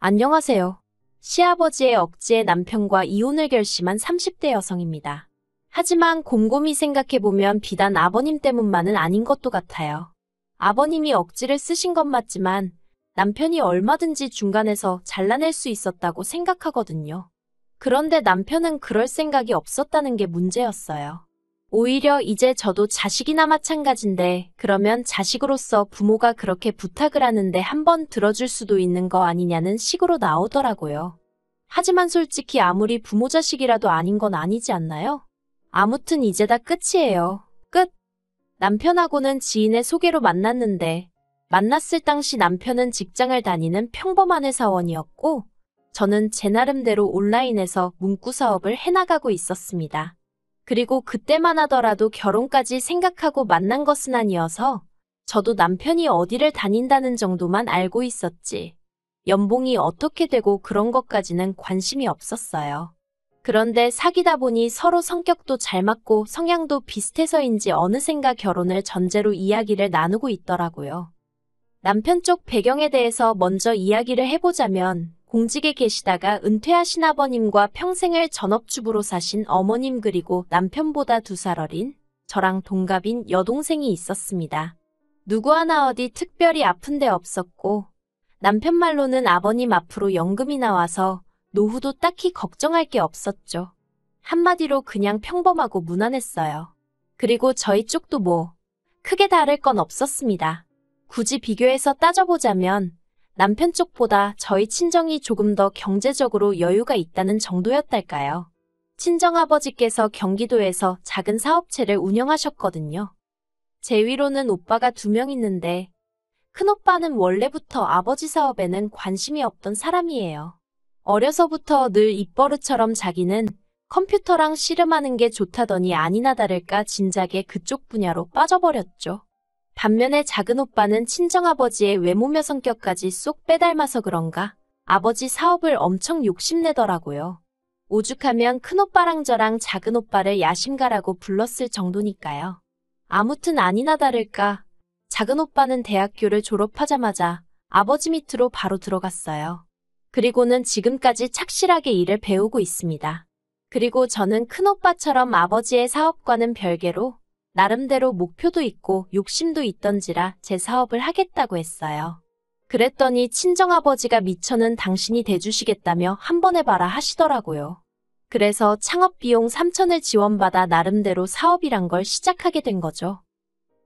안녕하세요. 시아버지의 억지에 남편과 이혼을 결심한 30대 여성입니다. 하지만 곰곰이 생각해보면 비단 아버님 때문만은 아닌 것도 같아요. 아버님이 억지를 쓰신 건 맞지만 남편이 얼마든지 중간에서 잘라낼 수 있었다고 생각하거든요. 그런데 남편은 그럴 생각이 없었다는 게 문제였어요. 오히려 이제 저도 자식이나 마찬가지인데 그러면 자식으로서 부모가 그렇게 부탁을 하는데 한번 들어줄 수도 있는 거 아니냐는 식으로 나오더라고요. 하지만 솔직히 아무리 부모 자식이라도 아닌 건 아니지 않나요? 아무튼 이제 다 끝이에요. 끝! 남편하고는 지인의 소개로 만났는데 만났을 당시 남편은 직장을 다니는 평범한 회사원이었고 저는 제 나름대로 온라인에서 문구 사업을 해나가고 있었습니다. 그리고 그때만 하더라도 결혼까지 생각하고 만난 것은 아니어서 저도 남편이 어디를 다닌다는 정도만 알고 있었지. 연봉이 어떻게 되고 그런 것까지는 관심이 없었어요. 그런데 사귀다 보니 서로 성격도 잘 맞고 성향도 비슷해서인지 어느샌가 결혼을 전제로 이야기를 나누고 있더라고요. 남편 쪽 배경에 대해서 먼저 이야기를 해보자면 공직에 계시다가 은퇴하신 아버님과 평생을 전업주부로 사신 어머님 그리고 남편보다 2살 어린 저랑 동갑인 여동생이 있었습니다. 누구 하나 어디 특별히 아픈 데 없었고 남편 말로는 아버님 앞으로 연금이 나와서 노후도 딱히 걱정할 게 없었죠. 한마디로 그냥 평범하고 무난했어요. 그리고 저희 쪽도 뭐 크게 다를 건 없었습니다. 굳이 비교해서 따져보자면 남편 쪽보다 저희 친정이 조금 더 경제적으로 여유가 있다는 정도였달까요. 친정아버지께서 경기도에서 작은 사업체를 운영하셨거든요. 제 위로는 오빠가 2명 있는데 큰오빠는 원래부터 아버지 사업에는 관심이 없던 사람이에요. 어려서부터 늘 입버릇처럼 자기는 컴퓨터랑 씨름하는 게 좋다더니 아니나 다를까 진작에 그쪽 분야로 빠져버렸죠. 반면에 작은 오빠는 친정아버지의 외모며 성격까지 쏙 빼닮아서 그런가 아버지 사업을 엄청 욕심내더라고요. 오죽하면 큰오빠랑 저랑 작은 오빠를 야심가라고 불렀을 정도니까요. 아무튼 아니나 다를까 작은 오빠는 대학교를 졸업하자마자 아버지 밑으로 바로 들어갔어요. 그리고는 지금까지 착실하게 일을 배우고 있습니다. 그리고 저는 큰오빠처럼 아버지의 사업과는 별개로 나름대로 목표도 있고 욕심도 있던지라 제 사업을 하겠다고 했어요. 그랬더니 친정아버지가 미처는 당신이 대주시겠다며 한번 해봐라 하시더라고요. 그래서 창업비용 3천을 지원받아 나름대로 사업이란 걸 시작하게 된 거죠.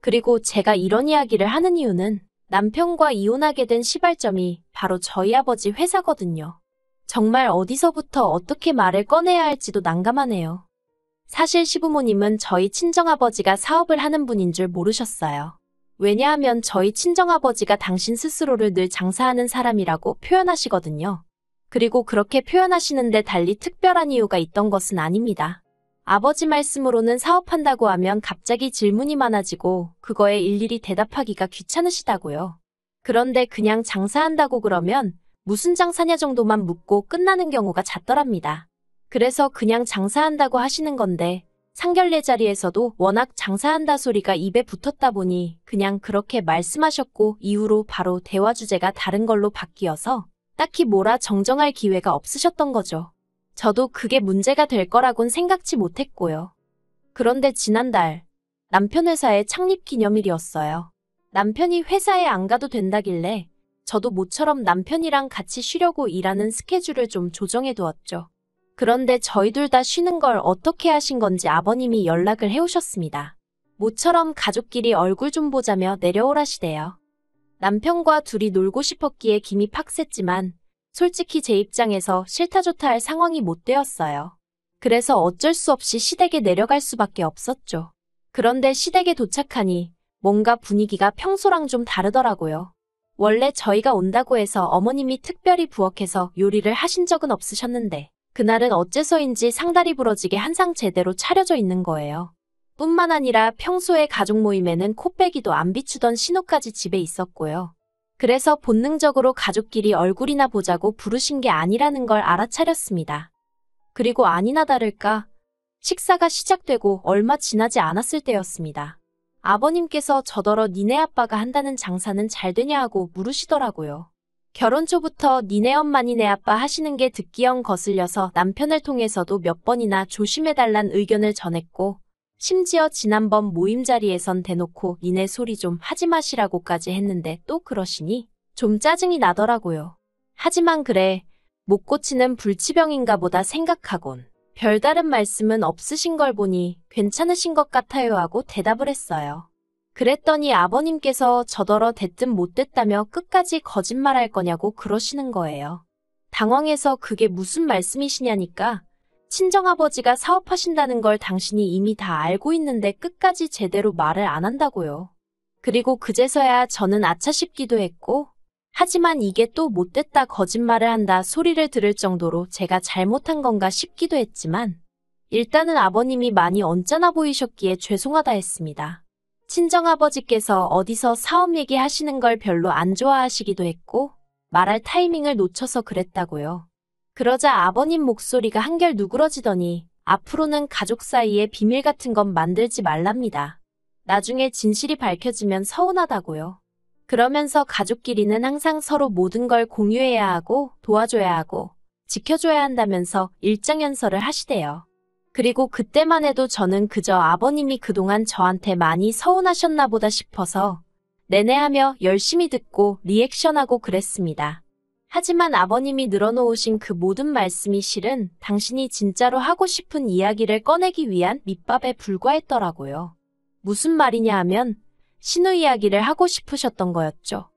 그리고 제가 이런 이야기를 하는 이유는 남편과 이혼하게 된 시발점이 바로 저희 아버지 회사거든요. 정말 어디서부터 어떻게 말을 꺼내야 할지도 난감하네요. 사실 시부모님은 저희 친정아버지가 사업을 하는 분인 줄 모르셨어요. 왜냐하면 저희 친정아버지가 당신 스스로를 늘 장사하는 사람이라고 표현하시거든요. 그리고 그렇게 표현하시는데 달리 특별한 이유가 있던 것은 아닙니다. 아버지 말씀으로는 사업한다고 하면 갑자기 질문이 많아지고 그거에 일일이 대답하기가 귀찮으시다고요. 그런데 그냥 장사한다고 그러면 무슨 장사냐 정도만 묻고 끝나는 경우가 잦더랍니다. 그래서 그냥 장사한다고 하시는 건데 상견례 자리에서도 워낙 장사한다 소리가 입에 붙었다 보니 그냥 그렇게 말씀하셨고 이후로 바로 대화 주제가 다른 걸로 바뀌어서 딱히 뭐라 정정할 기회가 없으셨던 거죠. 저도 그게 문제가 될 거라곤 생각지 못했고요. 그런데 지난달 남편 회사의 창립 기념일이었어요. 남편이 회사에 안 가도 된다길래 저도 모처럼 남편이랑 같이 쉬려고 일하는 스케줄을 좀 조정해 두었죠. 그런데 저희 둘 다 쉬는 걸 어떻게 하신 건지 아버님이 연락을 해오셨습니다. 모처럼 가족끼리 얼굴 좀 보자며 내려오라시대요. 남편과 둘이 놀고 싶었기에 김이 팍셌지만 솔직히 제 입장에서 싫다 좋다 할 상황이 못 되었어요. 그래서 어쩔 수 없이 시댁에 내려갈 수밖에 없었죠. 그런데 시댁에 도착하니 뭔가 분위기가 평소랑 좀 다르더라고요. 원래 저희가 온다고 해서 어머님이 특별히 부엌에서 요리를 하신 적은 없으셨는데 그날은 어째서인지 상다리 부러지게 한상 제대로 차려져 있는 거예요. 뿐만 아니라 평소에 가족 모임에는 코빼기도 안 비추던 신호까지 집에 있었고요. 그래서 본능적으로 가족끼리 얼굴이나 보자고 부르신 게 아니라는 걸 알아차렸습니다. 그리고 아니나 다를까 식사가 시작되고 얼마 지나지 않았을 때였습니다. 아버님께서 저더러 니네 아빠가 한다는 장사는 잘 되냐 하고 물으시더라고요. 결혼 초부터 니네 엄마 니네 아빠 하시는 게 듣기영 거슬려서 남편을 통해서도 몇 번이나 조심해달란 의견을 전했고 심지어 지난번 모임 자리에선 대놓고 니네 소리 좀 하지 마시라고까지 했는데 또 그러시니 좀 짜증이 나더라고요. 하지만 그래, 못 고치는 불치병인가 보다 생각하곤 별다른 말씀은 없으신 걸 보니 괜찮으신 것 같아요 하고 대답을 했어요. 그랬더니 아버님께서 저더러 됐든 못됐다며 끝까지 거짓말할 거냐고 그러시는 거예요. 당황해서 그게 무슨 말씀이시냐니까 친정아버지가 사업하신다는 걸 당신이 이미 다 알고 있는데 끝까지 제대로 말을 안 한다고요. 그리고 그제서야 저는 아차 싶기도 했고 하지만 이게 또 못됐다 거짓말을 한다 소리를 들을 정도로 제가 잘못한 건가 싶기도 했지만 일단은 아버님이 많이 언짢아 보이셨기에 죄송하다 했습니다. 친정아버지께서 어디서 사업 얘기하시는 걸 별로 안 좋아하시기도 했고 말할 타이밍을 놓쳐서 그랬다고요. 그러자 아버님 목소리가 한결 누그러지더니 앞으로는 가족 사이에 비밀 같은 건 만들지 말랍니다. 나중에 진실이 밝혀지면 서운하다고요. 그러면서 가족끼리는 항상 서로 모든 걸 공유해야 하고 도와줘야 하고 지켜줘야 한다면서 일장연설을 하시대요. 그리고 그때만 해도 저는 그저 아버님이 그동안 저한테 많이 서운하셨나 보다 싶어서 내내하며 열심히 듣고 리액션하고 그랬습니다. 하지만 아버님이 늘어놓으신 그 모든 말씀이 실은 당신이 진짜로 하고 싶은 이야기를 꺼내기 위한 밑밥에 불과했더라고요. 무슨 말이냐 하면 신우 이야기를 하고 싶으셨던 거였죠.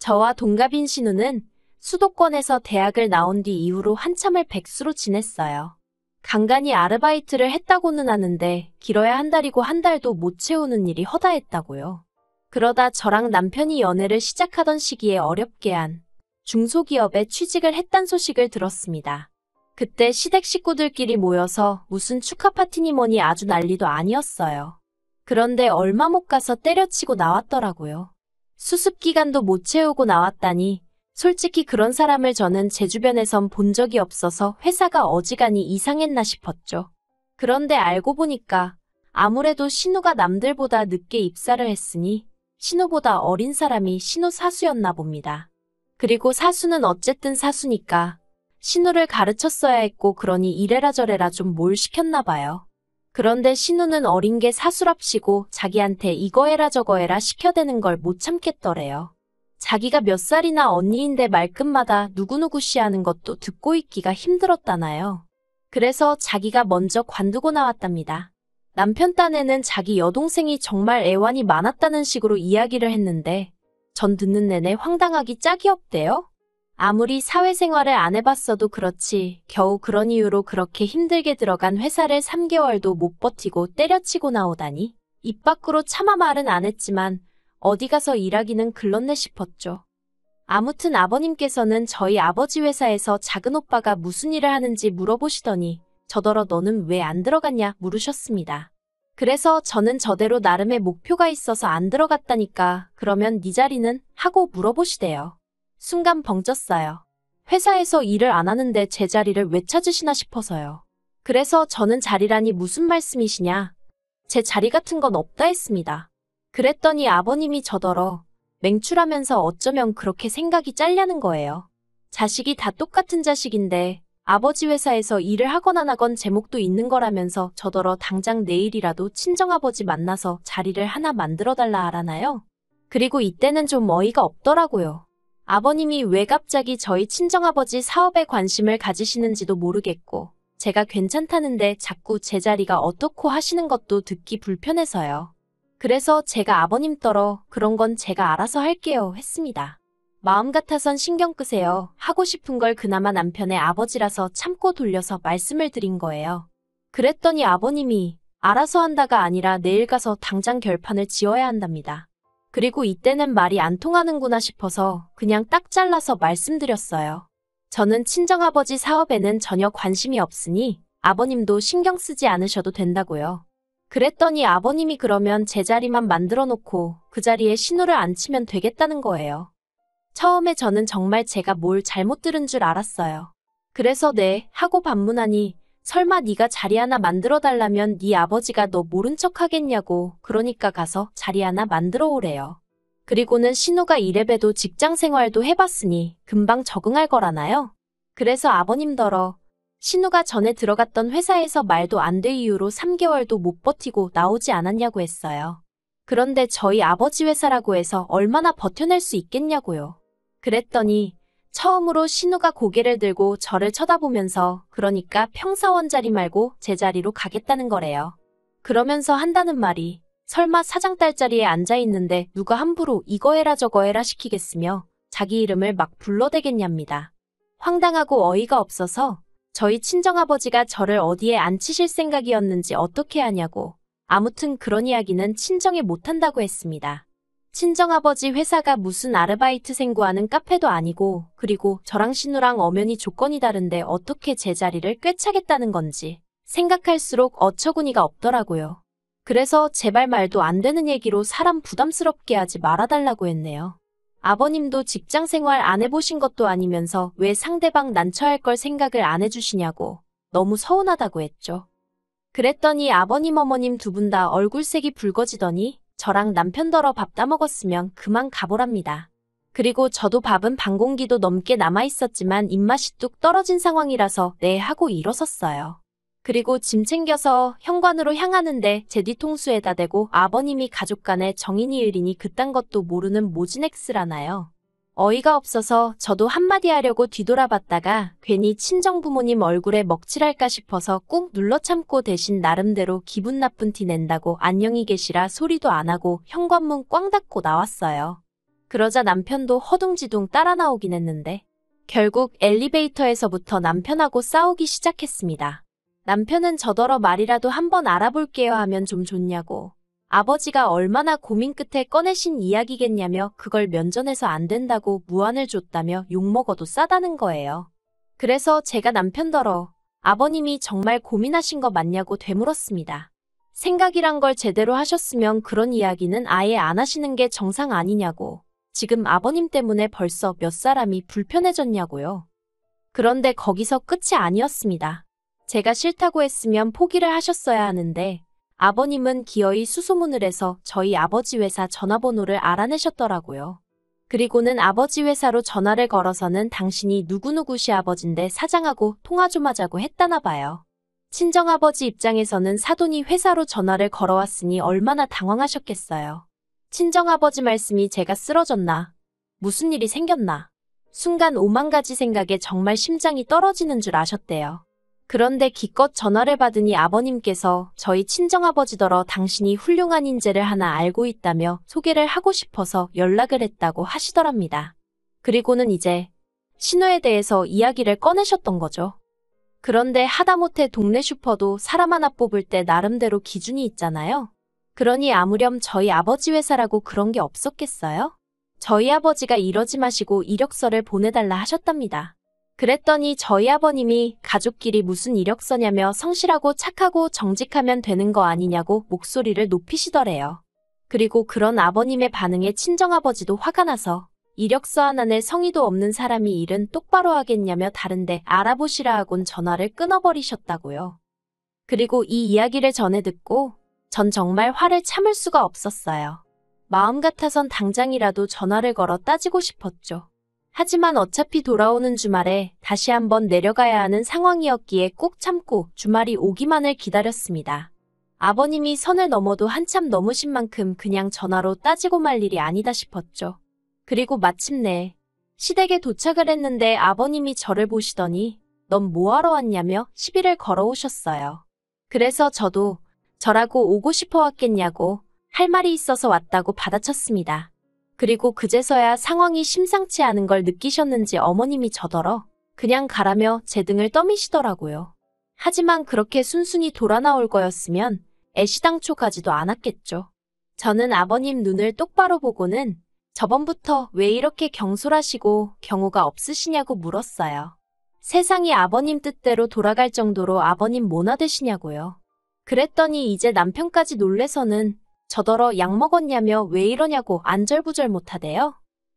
저와 동갑인 신우는 수도권에서 대학을 나온 뒤 이후로 한참을 백수로 지냈어요. 간간히 아르바이트를 했다고는 하는데 길어야 한 달이고 한 달도 못 채우는 일이 허다했다고요. 그러다 저랑 남편이 연애를 시작하던 시기에 어렵게 한 중소기업에 취직을 했단 소식을 들었습니다. 그때 시댁 식구들끼리 모여서 무슨 축하 파티니 뭐니 아주 난리도 아니었어요. 그런데 얼마 못 가서 때려치고 나왔더라고요. 수습기간도 못 채우고 나왔다니 솔직히 그런 사람을 저는 제 주변에선 본 적이 없어서 회사가 어지간히 이상했나 싶었죠. 그런데 알고 보니까 아무래도 신우가 남들보다 늦게 입사를 했으니 신우보다 어린 사람이 신우 사수였나 봅니다. 그리고 사수는 어쨌든 사수니까 신우를 가르쳤어야 했고 그러니 이래라 저래라 좀 뭘 시켰나 봐요. 그런데 신우는 어린 게 사수랍시고 자기한테 이거 해라 저거 해라 시켜대는 걸 못 참겠더래요. 자기가 몇 살이나 언니인데 말끝마다 누구누구 씨 하는 것도 듣고 있기가 힘들었다나요. 그래서 자기가 먼저 관두고 나왔답니다. 남편 딴에는 자기 여동생이 정말 애완이 많았다는 식으로 이야기를 했는데 전 듣는 내내 황당하기 짝이 없대요. 아무리 사회생활을 안 해봤어도 그렇지 겨우 그런 이유로 그렇게 힘들게 들어간 회사를 3개월도 못 버티고 때려치고 나오다니 입 밖으로 차마 말은 안 했지만 어디 가서 일하기는 글렀네 싶었죠. 아무튼 아버님께서는 저희 아버지 회사에서 작은 오빠가 무슨 일을 하는지 물어보시더니 저더러 너는 왜 안 들어갔냐 물으셨습니다. 그래서 저는 저대로 나름의 목표가 있어서 안 들어갔다니까 그러면 네 자리는? 하고 물어보시대요. 순간 벙쪘어요. 회사에서 일을 안 하는데 제 자리를 왜 찾으시나 싶어서요. 그래서 저는 자리라니 무슨 말씀이시냐. 제 자리 같은 건 없다 했습니다. 그랬더니 아버님이 저더러 맹출하면서 어쩌면 그렇게 생각이 짤려는 거예요. 자식이 다 똑같은 자식인데 아버지 회사에서 일을 하건 안 하건 제목도 있는 거라면서 저더러 당장 내일이라도 친정아버지 만나서 자리를 하나 만들어달라 하라나요? 그리고 이때는 좀 어이가 없더라고요. 아버님이 왜 갑자기 저희 친정아버지 사업에 관심을 가지시는지도 모르겠고 제가 괜찮다는데 자꾸 제 자리가 어떻고 하시는 것도 듣기 불편해서요. 그래서 제가 아버님 떨어 그런 건 제가 알아서 할게요 했습니다. 마음 같아선 신경 끄세요. 하고 싶은 걸 그나마 남편의 아버지라서 참고 돌려서 말씀을 드린 거예요. 그랬더니 아버님이 알아서 한다가 아니라 내일 가서 당장 결판을 지어야 한답니다. 그리고 이때는 말이 안 통하는구나 싶어서 그냥 딱 잘라서 말씀드렸어요. 저는 친정아버지 사업에는 전혀 관심이 없으니 아버님도 신경 쓰지 않으셔도 된다고요. 그랬더니 아버님이 그러면 제 자리만 만들어 놓고 그 자리에 신우를 앉히면 되겠다는 거예요. 처음에 저는 정말 제가 뭘 잘못 들은 줄 알았어요. 그래서 네 하고 반문하니 설마 네가 자리 하나 만들어 달라면 네 아버지가 너 모른 척 하겠냐고 그러니까 가서 자리 하나 만들어 오래요. 그리고는 신우가 이래봬도 직장 생활도 해봤으니 금방 적응할 거라나요? 그래서 아버님더러 신우가 전에 들어갔던 회사에서 말도 안 돼 이유로 3개월도 못 버티고 나오지 않았냐고 했어요. 그런데 저희 아버지 회사라고 해서 얼마나 버텨낼 수 있겠냐고요. 그랬더니 처음으로 신우가 고개를 들고 저를 쳐다보면서 그러니까 평사원 자리 말고 제 자리로 가겠다는 거래요. 그러면서 한다는 말이 설마 사장 딸 자리에 앉아있는데 누가 함부로 이거 해라 저거 해라 시키겠으며 자기 이름을 막 불러대겠냐입니다. 황당하고 어이가 없어서 저희 친정아버지가 저를 어디에 앉히실 생각이었는지 어떻게 하냐고 아무튼 그런 이야기는 친정에 못한다고 했습니다. 친정아버지 회사가 무슨 아르바이트생 구하는 카페도 아니고 그리고 저랑 신우랑 엄연히 조건이 다른데 어떻게 제 자리를 꿰차겠다는 건지 생각할수록 어처구니가 없더라고요. 그래서 제발 말도 안 되는 얘기로 사람 부담스럽게 하지 말아달라고 했네요. 아버님도 직장 생활 안 해보신 것도 아니면서 왜 상대방 난처할 걸 생각을 안 해주시냐고 너무 서운하다고 했죠. 그랬더니 아버님 어머님 두 분 다 얼굴색이 붉어지더니 저랑 남편더러 밥 다 먹었으면 그만 가보랍니다. 그리고 저도 밥은 반 공기도 넘게 남아있었지만 입맛이 뚝 떨어진 상황이라서 네 하고 일어섰어요. 그리고 짐 챙겨서 현관으로 향하는데 제 뒤통수에다 대고 아버님이 가족 간에 정인이 을이니 그딴 것도 모르는 모진엑스라나요. 어이가 없어서 저도 한마디 하려고 뒤돌아봤다가 괜히 친정부모님 얼굴에 먹칠할까 싶어서 꾹 눌러 참고 대신 나름대로 기분 나쁜 티 낸다고 안녕히 계시라 소리도 안 하고 현관문 꽝 닫고 나왔어요. 그러자 남편도 허둥지둥 따라 나오긴 했는데 결국 엘리베이터에서부터 남편하고 싸우기 시작했습니다. 남편은 저더러 말이라도 한번 알아볼게요 하면 좀 좋냐고. 아버지가 얼마나 고민 끝에 꺼내신 이야기겠냐며 그걸 면전에서 안 된다고 무안을 줬다며 욕먹어도 싸다는 거예요. 그래서 제가 남편더러 아버님이 정말 고민하신 거 맞냐고 되물었습니다. 생각이란 걸 제대로 하셨으면 그런 이야기는 아예 안 하시는 게 정상 아니냐고. 지금 아버님 때문에 벌써 몇 사람이 불편해졌냐고요. 그런데 거기서 끝이 아니었습니다. 제가 싫다고 했으면 포기를 하셨어야 하는데 아버님은 기어이 수소문을 해서 저희 아버지 회사 전화번호를 알아내셨더라고요. 그리고는 아버지 회사로 전화를 걸어서는 당신이 누구누구 시아버지인데 사장하고 통화 좀 하자고 했다나 봐요. 친정아버지 입장에서는 사돈이 회사로 전화를 걸어왔으니 얼마나 당황하셨겠어요. 친정아버지 말씀이 제가 쓰러졌나? 무슨 일이 생겼나? 순간 오만 가지 생각에 정말 심장이 떨어지는 줄 아셨대요. 그런데 기껏 전화를 받으니 아버님께서 저희 친정아버지더러 당신이 훌륭한 인재를 하나 알고 있다며 소개를 하고 싶어서 연락을 했다고 하시더랍니다. 그리고는 이제 신우에 대해서 이야기를 꺼내셨던 거죠. 그런데 하다못해 동네 슈퍼도 사람 하나 뽑을 때 나름대로 기준이 있잖아요. 그러니 아무렴 저희 아버지 회사라고 그런 게 없었겠어요? 저희 아버지가 이러지 마시고 이력서를 보내달라 하셨답니다. 그랬더니 저희 아버님이 가족끼리 무슨 이력서냐며 성실하고 착하고 정직하면 되는 거 아니냐고 목소리를 높이시더래요. 그리고 그런 아버님의 반응에 친정아버지도 화가 나서 이력서 하나에 성의도 없는 사람이 일은 똑바로 하겠냐며 다른데 알아보시라 하곤 전화를 끊어버리셨다고요. 그리고 이 이야기를 전해 듣고 전 정말 화를 참을 수가 없었어요. 마음 같아선 당장이라도 전화를 걸어 따지고 싶었죠. 하지만 어차피 돌아오는 주말에 다시 한번 내려가야 하는 상황이었기에 꾹 참고 주말이 오기만을 기다렸습니다. 아버님이 선을 넘어도 한참 넘으신 만큼 그냥 전화로 따지고 말 일이 아니다 싶었죠. 그리고 마침내 시댁에 도착을 했는데 아버님이 저를 보시더니 넌 뭐하러 왔냐며 시비를 걸어오셨어요. 그래서 저도 저라고 오고 싶어 왔겠냐고 할 말이 있어서 왔다고 받아쳤습니다. 그리고 그제서야 상황이 심상치 않은 걸 느끼셨는지 어머님이 저더러 그냥 가라며 제 등을 떠미시더라고요. 하지만 그렇게 순순히 돌아 나올 거였으면 애시당초 가지도 않았겠죠. 저는 아버님 눈을 똑바로 보고는 저번부터 왜 이렇게 경솔하시고 경우가 없으시냐고 물었어요. 세상이 아버님 뜻대로 돌아갈 정도로 아버님 뭐나 되시냐고요. 그랬더니 이제 남편까지 놀래서는 저더러 약 먹었냐며 왜 이러냐고 안절부절 못하대요.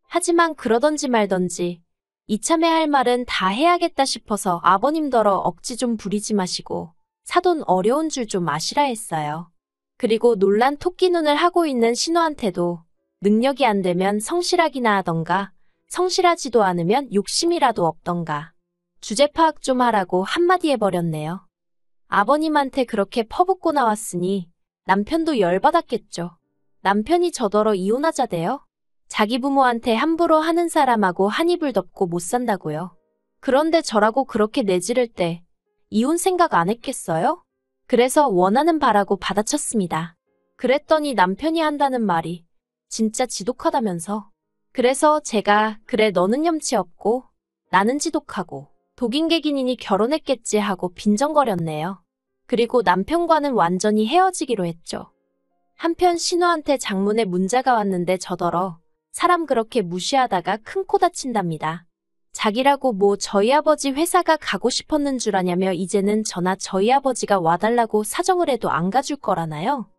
하지만 그러던지 말던지 이참에 할 말은 다 해야겠다 싶어서 아버님더러 억지 좀 부리지 마시고 사돈 어려운 줄 좀 아시라 했어요. 그리고 놀란 토끼 눈을 하고 있는 신우한테도 능력이 안 되면 성실하기나 하던가, 성실하지도 않으면 욕심이라도 없던가. 주제 파악 좀 하라고 한마디 해버렸네요. 아버님한테 그렇게 퍼붓고 나왔으니 남편도 열받았겠죠. 남편이 저더러 이혼하자대요. 자기 부모한테 함부로 하는 사람하고 한 이불 덮고 못 산다고요. 그런데 저라고 그렇게 내지를 때 이혼 생각 안 했겠어요? 그래서 원하는 바라고 받아쳤습니다. 그랬더니 남편이 한다는 말이 진짜 지독하다면서. 그래서 제가 그래 너는 염치 없고 나는 지독하고 독인객인이니 결혼했겠지 하고 빈정거렸네요. 그리고 남편과는 완전히 헤어지기로 했죠. 한편 신우한테 장문의 문자가 왔는데 저더러 사람 그렇게 무시하다가 큰 코 다친답니다. 자기라고 뭐 저희 아버지 회사가 가고 싶었는 줄 아냐며 이제는 저나 저희 아버지가 와달라고 사정을 해도 안 가줄 거라나요?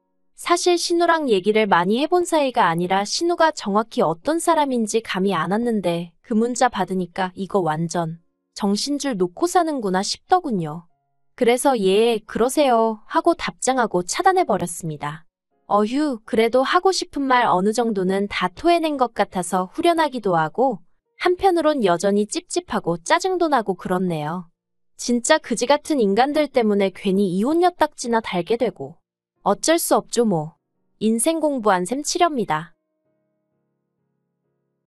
사실 신우랑 얘기를 많이 해본 사이가 아니라 신우가 정확히 어떤 사람인지 감이 안 왔는데 그 문자 받으니까 이거 완전 정신줄 놓고 사는구나 싶더군요. 그래서 예, 그러세요 하고 답장하고 차단해버렸습니다. 어휴, 그래도 하고 싶은 말 어느 정도는 다 토해낸 것 같아서 후련하기도 하고 한편으론 여전히 찝찝하고 짜증도 나고 그렇네요. 진짜 그지 같은 인간들 때문에 괜히 이혼 엿딱지나 달게 되고 어쩔 수 없죠 뭐. 인생 공부한 셈 치렵니다.